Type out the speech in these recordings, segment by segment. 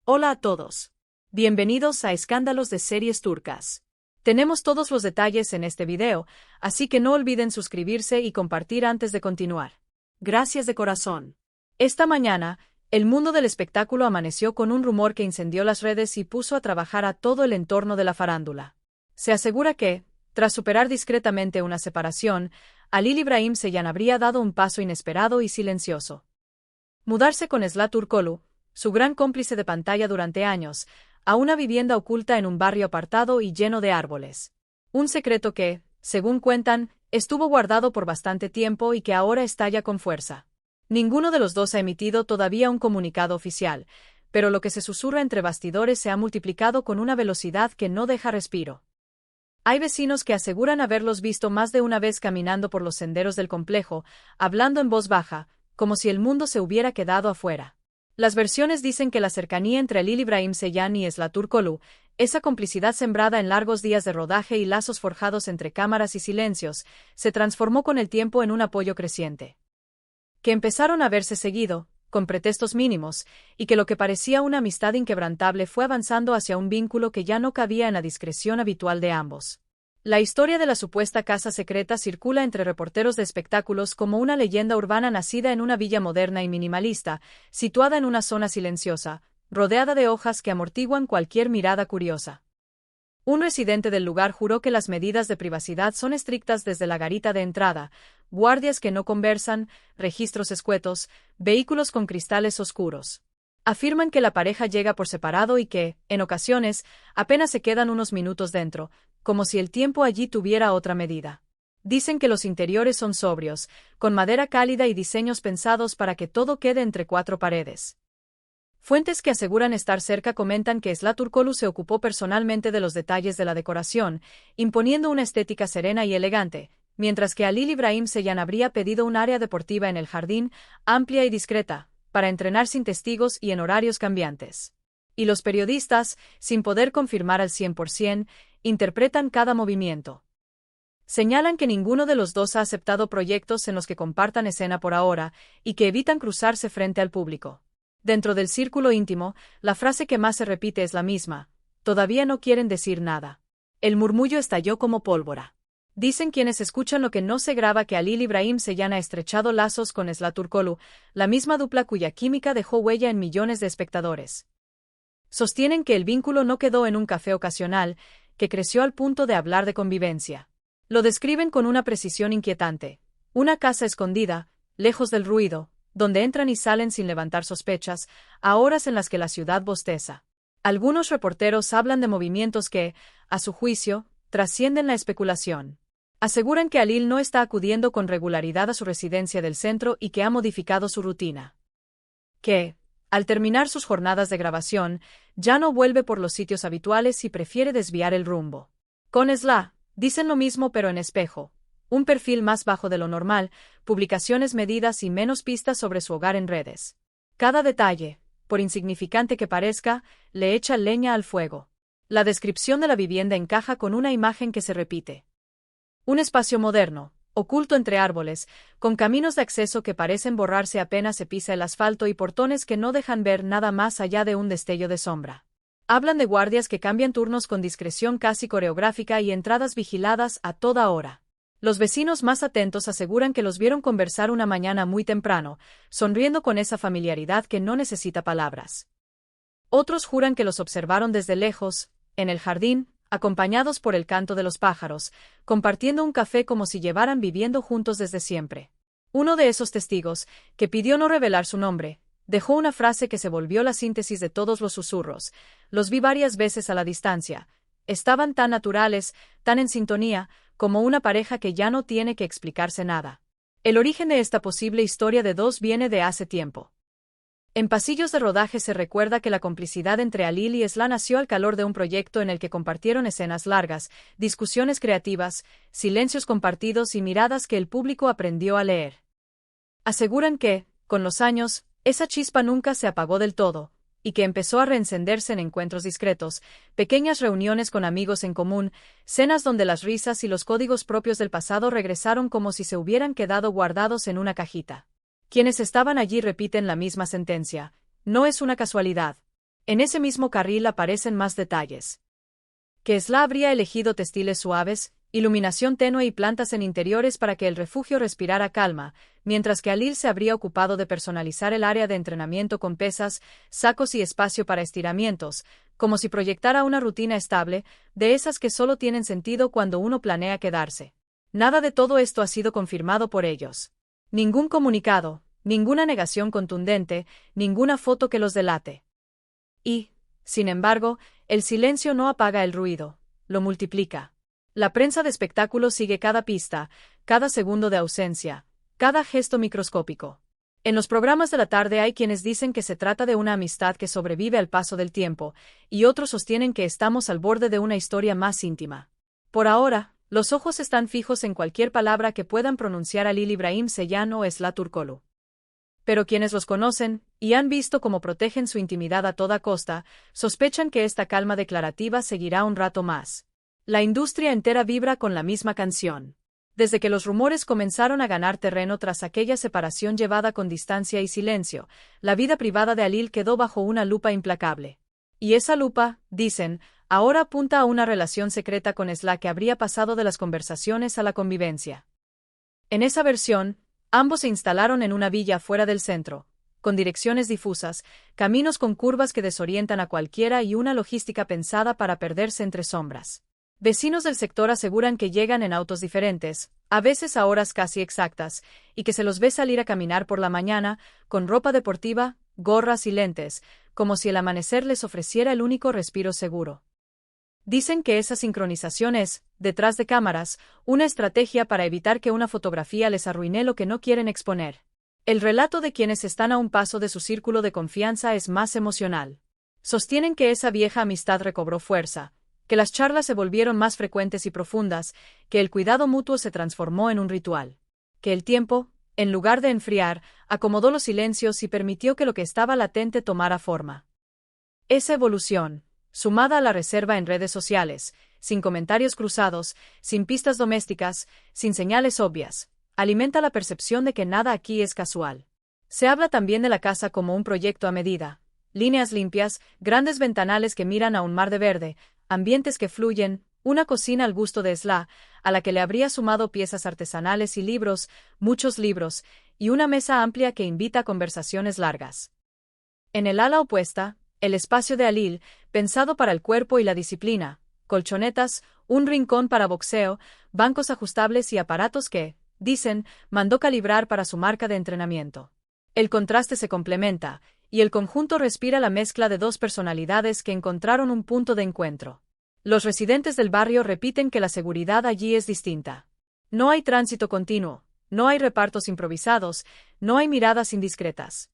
Hola a todos. Bienvenidos a Escándalos de Series Turcas. Tenemos todos los detalles en este video, así que no olviden suscribirse y compartir antes de continuar. Gracias de corazón. Esta mañana, el mundo del espectáculo amaneció con un rumor que incendió las redes y puso a trabajar a todo el entorno de la farándula. Se asegura que, tras superar discretamente una separación, Halil İbrahim Ceylan habría dado un paso inesperado y silencioso. Mudarse con Esra Turkoglu, su gran cómplice de pantalla durante años, a una vivienda oculta en un barrio apartado y lleno de árboles. Un secreto que, según cuentan, estuvo guardado por bastante tiempo y que ahora estalla con fuerza. Ninguno de los dos ha emitido todavía un comunicado oficial, pero lo que se susurra entre bastidores se ha multiplicado con una velocidad que no deja respiro. Hay vecinos que aseguran haberlos visto más de una vez caminando por los senderos del complejo, hablando en voz baja, como si el mundo se hubiera quedado afuera. Las versiones dicen que la cercanía entre Halil İbrahim Ceylan y Esra Turkoglu, esa complicidad sembrada en largos días de rodaje y lazos forjados entre cámaras y silencios, se transformó con el tiempo en un apoyo creciente. Que empezaron a verse seguido, con pretextos mínimos, y que lo que parecía una amistad inquebrantable fue avanzando hacia un vínculo que ya no cabía en la discreción habitual de ambos. La historia de la supuesta casa secreta circula entre reporteros de espectáculos como una leyenda urbana nacida en una villa moderna y minimalista, situada en una zona silenciosa, rodeada de hojas que amortiguan cualquier mirada curiosa. Un residente del lugar juró que las medidas de privacidad son estrictas desde la garita de entrada, guardias que no conversan, registros escuetos, vehículos con cristales oscuros. Afirman que la pareja llega por separado y que, en ocasiones, apenas se quedan unos minutos dentro, como si el tiempo allí tuviera otra medida. Dicen que los interiores son sobrios, con madera cálida y diseños pensados para que todo quede entre cuatro paredes. Fuentes que aseguran estar cerca comentan que Esra Turkoglu se ocupó personalmente de los detalles de la decoración, imponiendo una estética serena y elegante, mientras que Halil İbrahim Ceylan habría pedido un área deportiva en el jardín, amplia y discreta, para entrenar sin testigos y en horarios cambiantes. Y los periodistas, sin poder confirmar al 100%, interpretan cada movimiento. Señalan que ninguno de los dos ha aceptado proyectos en los que compartan escena por ahora, y que evitan cruzarse frente al público. Dentro del círculo íntimo, la frase que más se repite es la misma: todavía no quieren decir nada. El murmullo estalló como pólvora. Dicen quienes escuchan lo que no se graba que Halil İbrahim Ceylan ha estrechado lazos con Esra Turkoglu, la misma dupla cuya química dejó huella en millones de espectadores. Sostienen que el vínculo no quedó en un café ocasional, que creció al punto de hablar de convivencia. Lo describen con una precisión inquietante: una casa escondida, lejos del ruido, donde entran y salen sin levantar sospechas, a horas en las que la ciudad bosteza. Algunos reporteros hablan de movimientos que, a su juicio, trascienden la especulación. Aseguran que Halil no está acudiendo con regularidad a su residencia del centro y que ha modificado su rutina. Que, al terminar sus jornadas de grabación, ya no vuelve por los sitios habituales y prefiere desviar el rumbo. Con Esra, dicen lo mismo pero en espejo: un perfil más bajo de lo normal, publicaciones medidas y menos pistas sobre su hogar en redes. Cada detalle, por insignificante que parezca, le echa leña al fuego. La descripción de la vivienda encaja con una imagen que se repite. Un espacio moderno, oculto entre árboles, con caminos de acceso que parecen borrarse apenas se pisa el asfalto y portones que no dejan ver nada más allá de un destello de sombra. Hablan de guardias que cambian turnos con discreción casi coreográfica y entradas vigiladas a toda hora. Los vecinos más atentos aseguran que los vieron conversar una mañana muy temprano, sonriendo con esa familiaridad que no necesita palabras. Otros juran que los observaron desde lejos, en el jardín, acompañados por el canto de los pájaros, compartiendo un café como si llevaran viviendo juntos desde siempre. Uno de esos testigos, que pidió no revelar su nombre, dejó una frase que se volvió la síntesis de todos los susurros: los vi varias veces a la distancia. Estaban tan naturales, tan en sintonía, como una pareja que ya no tiene que explicarse nada. El origen de esta posible historia de dos viene de hace tiempo. En pasillos de rodaje se recuerda que la complicidad entre Halil y Esra nació al calor de un proyecto en el que compartieron escenas largas, discusiones creativas, silencios compartidos y miradas que el público aprendió a leer. Aseguran que, con los años, esa chispa nunca se apagó del todo, y que empezó a reencenderse en encuentros discretos, pequeñas reuniones con amigos en común, cenas donde las risas y los códigos propios del pasado regresaron como si se hubieran quedado guardados en una cajita. Quienes estaban allí repiten la misma sentencia: no es una casualidad. En ese mismo carril aparecen más detalles. Que Sla habría elegido textiles suaves, iluminación tenue y plantas en interiores para que el refugio respirara calma, mientras que Alil se habría ocupado de personalizar el área de entrenamiento con pesas, sacos y espacio para estiramientos, como si proyectara una rutina estable, de esas que solo tienen sentido cuando uno planea quedarse. Nada de todo esto ha sido confirmado por ellos. Ningún comunicado, ninguna negación contundente, ninguna foto que los delate. Y, sin embargo, el silencio no apaga el ruido, lo multiplica. La prensa de espectáculos sigue cada pista, cada segundo de ausencia, cada gesto microscópico. En los programas de la tarde hay quienes dicen que se trata de una amistad que sobrevive al paso del tiempo, y otros sostienen que estamos al borde de una historia más íntima. Por ahora, los ojos están fijos en cualquier palabra que puedan pronunciar Alil Ibrahim Seyhan o Sla Turkoglu. Pero quienes los conocen, y han visto cómo protegen su intimidad a toda costa, sospechan que esta calma declarativa seguirá un rato más. La industria entera vibra con la misma canción. Desde que los rumores comenzaron a ganar terreno tras aquella separación llevada con distancia y silencio, la vida privada de Alil quedó bajo una lupa implacable. Y esa lupa, dicen, ahora apunta a una relación secreta con Sla que habría pasado de las conversaciones a la convivencia. En esa versión, ambos se instalaron en una villa fuera del centro, con direcciones difusas, caminos con curvas que desorientan a cualquiera y una logística pensada para perderse entre sombras. Vecinos del sector aseguran que llegan en autos diferentes, a veces a horas casi exactas, y que se los ve salir a caminar por la mañana, con ropa deportiva, gorras y lentes, como si el amanecer les ofreciera el único respiro seguro. Dicen que esa sincronización es, detrás de cámaras, una estrategia para evitar que una fotografía les arruine lo que no quieren exponer. El relato de quienes están a un paso de su círculo de confianza es más emocional. Sostienen que esa vieja amistad recobró fuerza, que las charlas se volvieron más frecuentes y profundas, que el cuidado mutuo se transformó en un ritual, que el tiempo, en lugar de enfriar, acomodó los silencios y permitió que lo que estaba latente tomara forma. Esa evolución, sumada a la reserva en redes sociales, sin comentarios cruzados, sin pistas domésticas, sin señales obvias, alimenta la percepción de que nada aquí es casual. Se habla también de la casa como un proyecto a medida, líneas limpias, grandes ventanales que miran a un mar de verde, ambientes que fluyen, una cocina al gusto de Sla, a la que le habría sumado piezas artesanales y libros, muchos libros, y una mesa amplia que invita a conversaciones largas. En el ala opuesta, el espacio de Alil, pensado para el cuerpo y la disciplina, colchonetas, un rincón para boxeo, bancos ajustables y aparatos que, dicen, mandó calibrar para su marca de entrenamiento. El contraste se complementa, y el conjunto respira la mezcla de dos personalidades que encontraron un punto de encuentro. Los residentes del barrio repiten que la seguridad allí es distinta. No hay tránsito continuo, no hay repartos improvisados, no hay miradas indiscretas.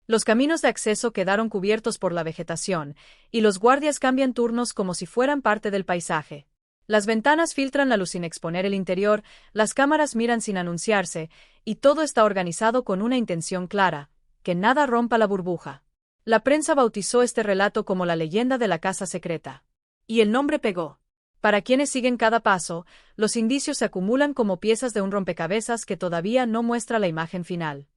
Los caminos de acceso quedaron cubiertos por la vegetación, y los guardias cambian turnos como si fueran parte del paisaje. Las ventanas filtran la luz sin exponer el interior, las cámaras miran sin anunciarse, y todo está organizado con una intención clara: que nada rompa la burbuja. La prensa bautizó este relato como la leyenda de la casa secreta. Y el nombre pegó. Para quienes siguen cada paso, los indicios se acumulan como piezas de un rompecabezas que todavía no muestra la imagen final.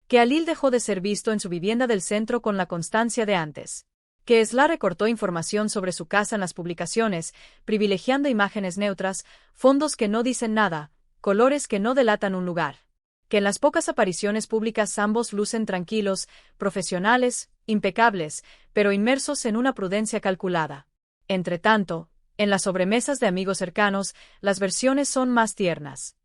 Que Alil dejó de ser visto en su vivienda del centro con la constancia de antes. Que Sla recortó información sobre su casa en las publicaciones, privilegiando imágenes neutras, fondos que no dicen nada, colores que no delatan un lugar. Que en las pocas apariciones públicas ambos lucen tranquilos, profesionales, impecables, pero inmersos en una prudencia calculada. Entretanto, en las sobremesas de amigos cercanos, las versiones son más tiernas.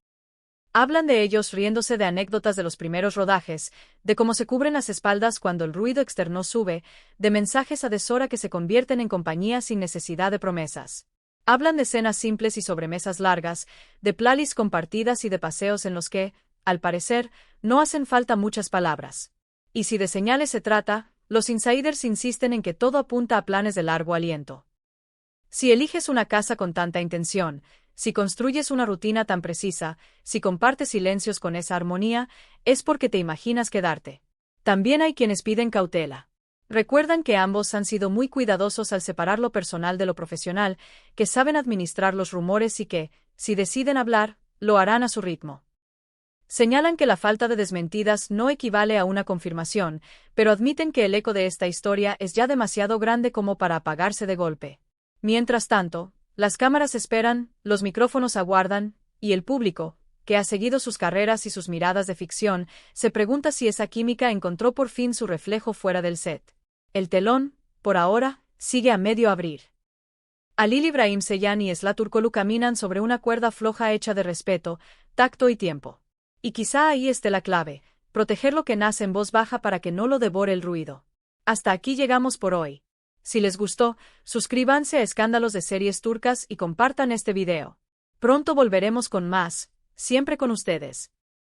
Hablan de ellos riéndose de anécdotas de los primeros rodajes, de cómo se cubren las espaldas cuando el ruido externo sube, de mensajes a deshora que se convierten en compañía sin necesidad de promesas. Hablan de cenas simples y sobremesas largas, de playlists compartidas y de paseos en los que, al parecer, no hacen falta muchas palabras. Y si de señales se trata, los insiders insisten en que todo apunta a planes de largo aliento. Si eliges una casa con tanta intención, si construyes una rutina tan precisa, si compartes silencios con esa armonía, es porque te imaginas quedarte. También hay quienes piden cautela. Recuerdan que ambos han sido muy cuidadosos al separar lo personal de lo profesional, que saben administrar los rumores y que, si deciden hablar, lo harán a su ritmo. Señalan que la falta de desmentidas no equivale a una confirmación, pero admiten que el eco de esta historia es ya demasiado grande como para apagarse de golpe. Mientras tanto, las cámaras esperan, los micrófonos aguardan, y el público, que ha seguido sus carreras y sus miradas de ficción, se pregunta si esa química encontró por fin su reflejo fuera del set. El telón, por ahora, sigue a medio abrir. Halil Ibrahim Ceylan y Esla Turkoglu caminan sobre una cuerda floja hecha de respeto, tacto y tiempo. Y quizá ahí esté la clave, proteger lo que nace en voz baja para que no lo devore el ruido. Hasta aquí llegamos por hoy. Si les gustó, suscríbanse a Escándalos de Series Turcas y compartan este video. Pronto volveremos con más, siempre con ustedes.